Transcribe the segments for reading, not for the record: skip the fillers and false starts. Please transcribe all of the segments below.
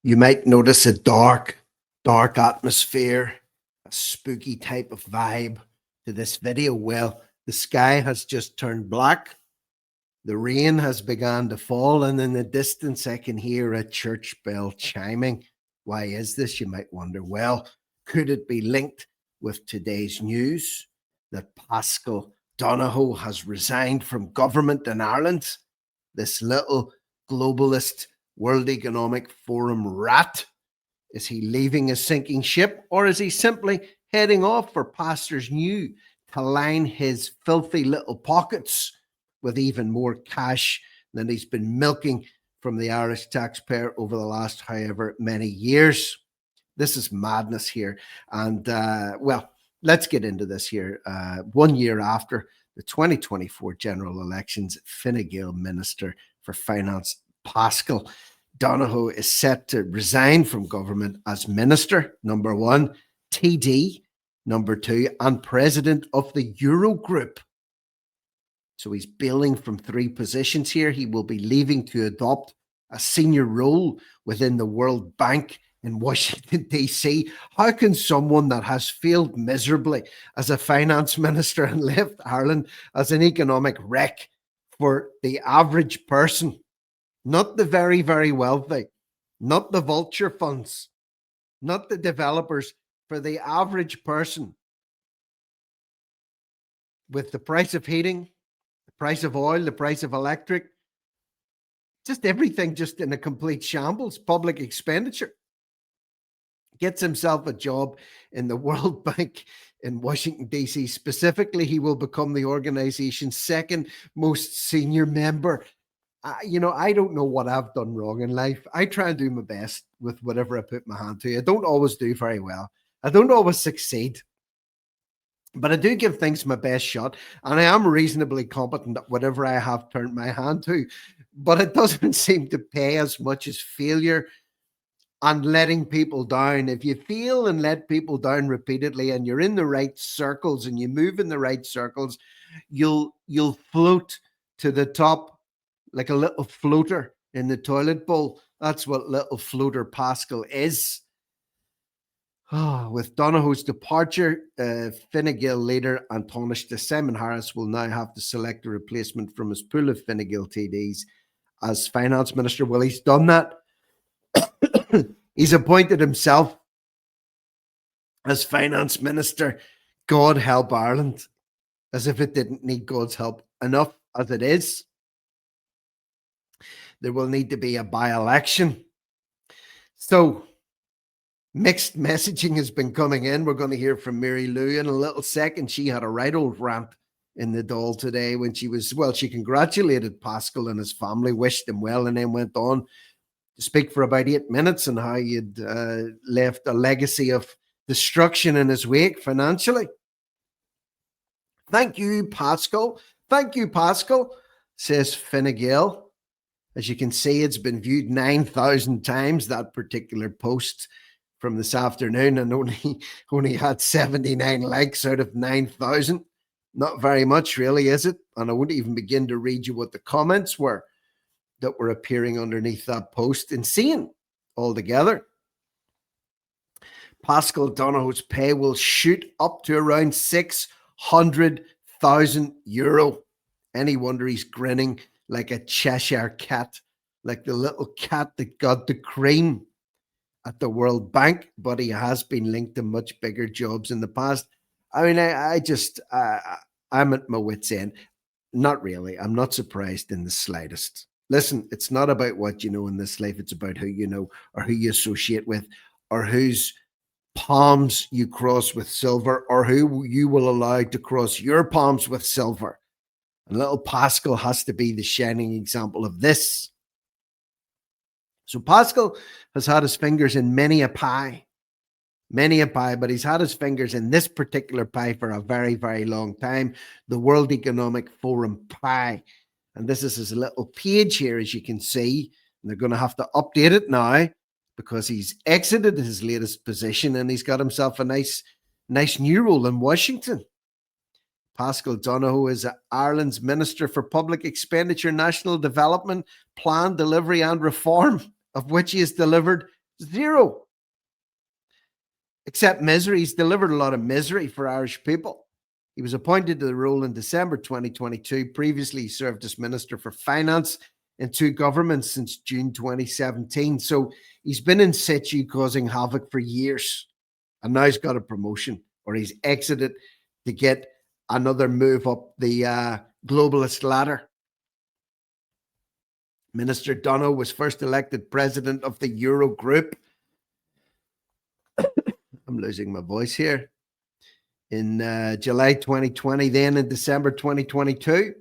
You might notice a dark atmosphere, a spooky type of vibe to this video. Well, the sky has just turned black. The rain has begun to fall, and in the distance, I can hear a church bell chiming. Why is this, you might wonder? Well, could it be linked with today's news that Paschal Donohoe has resigned from government in Ireland? This little globalist World Economic Forum rat? Is he leaving a sinking ship, or is he simply heading off for pastures new to line his filthy little pockets with even more cash than he's been milking from the Irish taxpayer over the last however many years? This is madness here. And well, let's get into this here. 1 year after the 2024 general elections, Fine Gael Minister for Finance Paschal Donohoe is set to resign from government as minister, number one, TD, number two, and president of the EuroGroup. So he's bailing from three positions here. He will be leaving to adopt a senior role within the World Bank in Washington, D.C. How can someone that has failed miserably as a finance minister and left Ireland as an economic wreck for the average person, not the very, very wealthy, not the vulture funds, not the developers, for the average person, with the price of heating, the price of oil, the price of electric, just everything just in a complete shambles, public expenditure, gets himself a job in the World Bank in Washington, D.C. Specifically, he will become the organization's second most senior member. I don't know what I've done wrong in life. I try and do my best with whatever I put my hand to. I don't always do very well. I don't always succeed. But I do give things my best shot, and I am reasonably competent at whatever I have turned my hand to. But it doesn't seem to pay as much as failure and letting people down. If you fail and let people down repeatedly, and you're in the right circles and you move in the right circles, you'll float to the top like a little floater in the toilet bowl. That's what little floater Paschal is. With Donohoe's departure, Fine Gael leader and Taoiseach Simon Harris will now have to select a replacement from his pool of Fine Gael TDs as finance minister. Well, he's done that. He's appointed himself as finance minister. God help Ireland, as if it didn't need God's help enough as it is. There will need to be a by-election. So mixed messaging has been coming in. We're going to hear from Mary Lou in a little second. She had a right old rant in the Dáil today when she congratulated Paschal and his family, wished him well, and then went on to speak for about 8 minutes on how he'd left a legacy of destruction in his wake financially. Thank you, Paschal. Thank you, Paschal, says Fine Gael. As you can see, it's been viewed 9,000 times, that particular post from this afternoon, and only had 79 likes out of 9,000. Not very much, really, is it? And I wouldn't even begin to read you what the comments were that were appearing underneath that post. Insane altogether. Paschal Donohoe's pay will shoot up to around €600,000. Any wonder he's grinning like a Cheshire cat, like the little cat that got the cream at the World Bank, but he has been linked to much bigger jobs in the past. I mean, I'm at my wit's end. Not really. I'm not surprised in the slightest. Listen, it's not about what you know in this life. It's about who you know, or who you associate with, or whose palms you cross with silver, or who you will allow to cross your palms with silver. And little Paschal has to be the shining example of this. So Paschal has had his fingers in many a pie, but he's had his fingers in this particular pie for a very, very long time, the World Economic Forum pie. And this is his little page here, as you can see. And they're going to have to update it now because he's exited his latest position and he's got himself a nice new role in Washington. Paschal Donohoe is Ireland's Minister for Public Expenditure, National Development, Plan, Delivery and Reform, of which he has delivered Zero. Except misery. He's delivered a lot of misery for Irish people. He was appointed to the role in December 2022. Previously, he served as Minister for Finance in 2 governments since June 2017. So he's been in situ causing havoc for years. And now he's got a promotion, or he's exited to get another move up the globalist ladder. Minister Donohoe was first elected president of the EuroGroup. I'm losing my voice here. In July 2020, then in December 2022.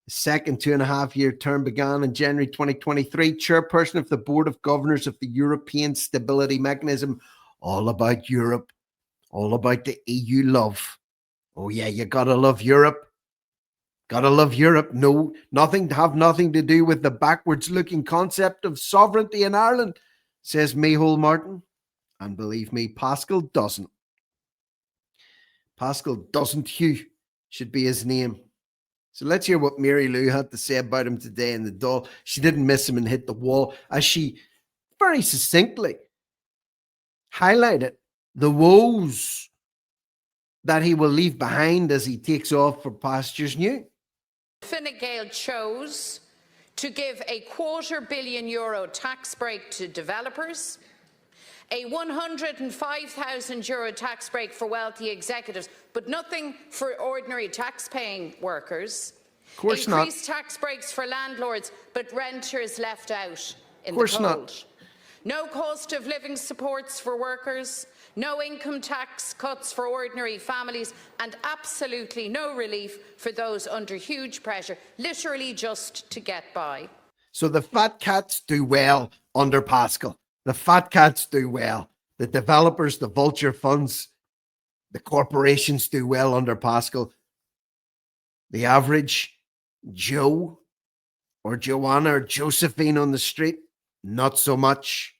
The second 2.5-year term began in January 2023. Chairperson of the Board of Governors of the European Stability Mechanism. All about Europe. All about the EU love. Oh yeah, you gotta love Europe. Gotta love Europe. No, nothing to do with the backwards looking concept of sovereignty in Ireland, says Micheál Martin. And believe me, Paschal doesn't. Paschal doesn't. Hugh should be his name. So let's hear what Mary Lou had to say about him today in the Dáil. She didn't miss him and hit the wall, as she very succinctly highlighted the woes that he will leave behind as he takes off for pastures new. Fine Gael chose to give a €250 million tax break to developers, a €105,000 tax break for wealthy executives, but nothing for ordinary tax-paying workers. Of course Increased not. tax breaks for landlords, but renters left out in the cold. Not. No cost of living supports for workers, no income tax cuts for ordinary families, and absolutely no relief for those under huge pressure, literally just to get by. So the fat cats do well under Paschal. The fat cats do well. The developers, the vulture funds, the corporations do well under Paschal. The average Joe or Joanna or Josephine on the street, not so much.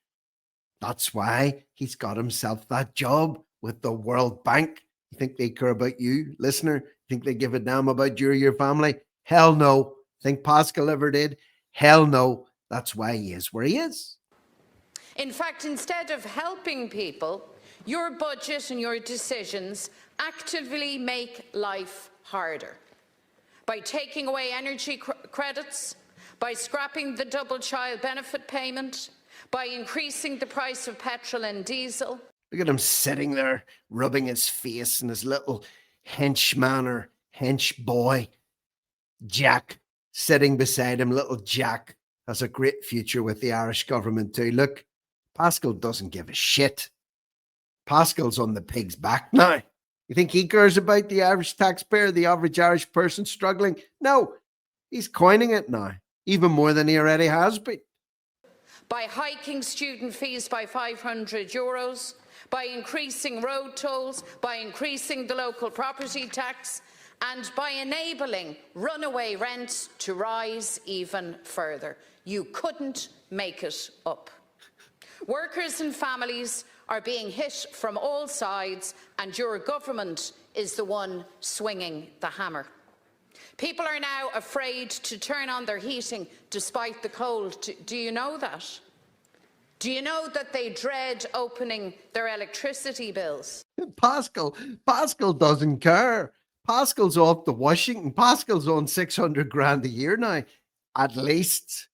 That's why he's got himself that job with the World Bank. You think they care about you, listener? Think they give a damn about you or your family? Hell no. Think Paschal ever did? Hell no. That's why he is where he is. In fact, instead of helping people, your budget and your decisions actively make life harder. By taking away energy credits, by scrapping the double child benefit payment, by increasing the price of petrol and diesel. Look at him sitting there, rubbing his face, and his little henchman or hench boy, Jack, sitting beside him. Little Jack has a great future with the Irish government too. Look, Paschal doesn't give a shit. Paschal's on the pig's back now. You think he cares about the Irish taxpayer, the average Irish person struggling? No, he's coining it now, even more than he already has been. By hiking student fees by €500, by increasing road tolls, by increasing the local property tax, and by enabling runaway rent to rise even further. You couldn't make it up. Workers and families are being hit from all sides, and your government is the one swinging the hammer. People are now afraid to turn on their heating despite the cold. Do you know that? Do you know that they dread opening their electricity bills? Paschal doesn't care. Paschal's off to Washington. Paschal's on 600 grand a year now, at least.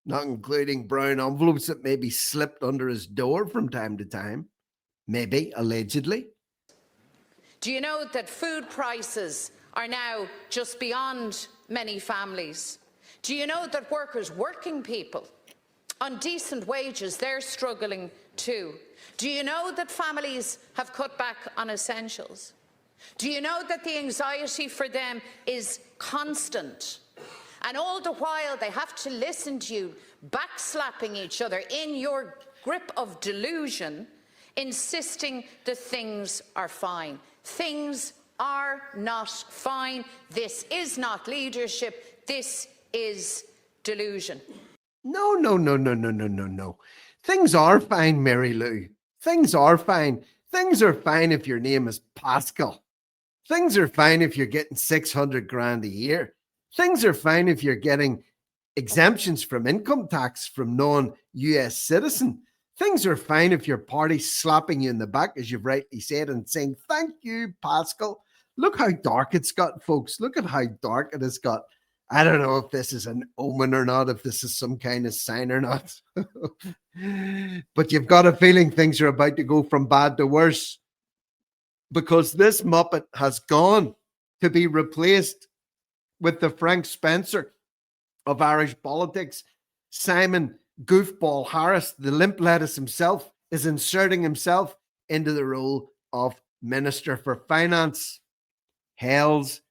Not including brown envelopes that maybe slipped under his door from time to time. Maybe, allegedly. Do you know that food prices are now just beyond many families? Do you know that working people on decent wages, they're struggling too? Do you know that families have cut back on essentials? Do you know that the anxiety for them is constant? And all the while they have to listen to you backslapping each other in your grip of delusion, insisting that things are fine. Things are not fine. This is not leadership. This is delusion. No. Things are fine, Mary Lou. Things are fine. Things are fine if your name is Paschal. Things are fine if you're getting 600 grand a year. Things are fine if you're getting exemptions from income tax from non-US citizen. Things are fine if your party's slapping you in the back, as you've rightly said, and saying, thank you, Paschal. Look how dark it's got, folks. Look at how dark it has got. I don't know if this is an omen or not, if this is some kind of sign or not. But you've got a feeling things are about to go from bad to worse, because this Muppet has gone to be replaced with the Frank Spencer of Irish politics. Simon Goofball Harris, the limp lettuce himself, is inserting himself into the role of Minister for Finance. Hell's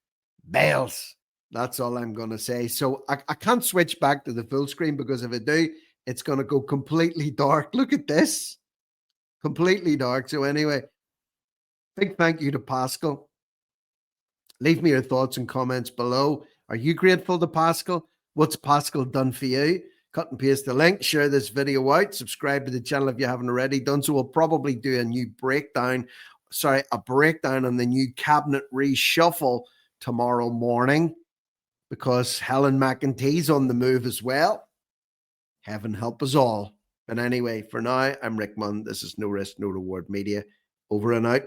bells. That's all I'm going to say. So I can't switch back to the full screen, because if I do, it's going to go completely dark. Look at this. Completely dark. So anyway, big thank you to Paschal. Leave me your thoughts and comments below. Are you grateful to Paschal? What's Paschal done for you? Cut and paste the link, share this video out, subscribe to the channel if you haven't already done so. We'll probably do a breakdown on the new cabinet reshuffle tomorrow morning, because Helen McEntee's on the move as well. Heaven help us all. But anyway, for now, I'm Rick Munn. This is No Risk, No Reward Media. Over and out.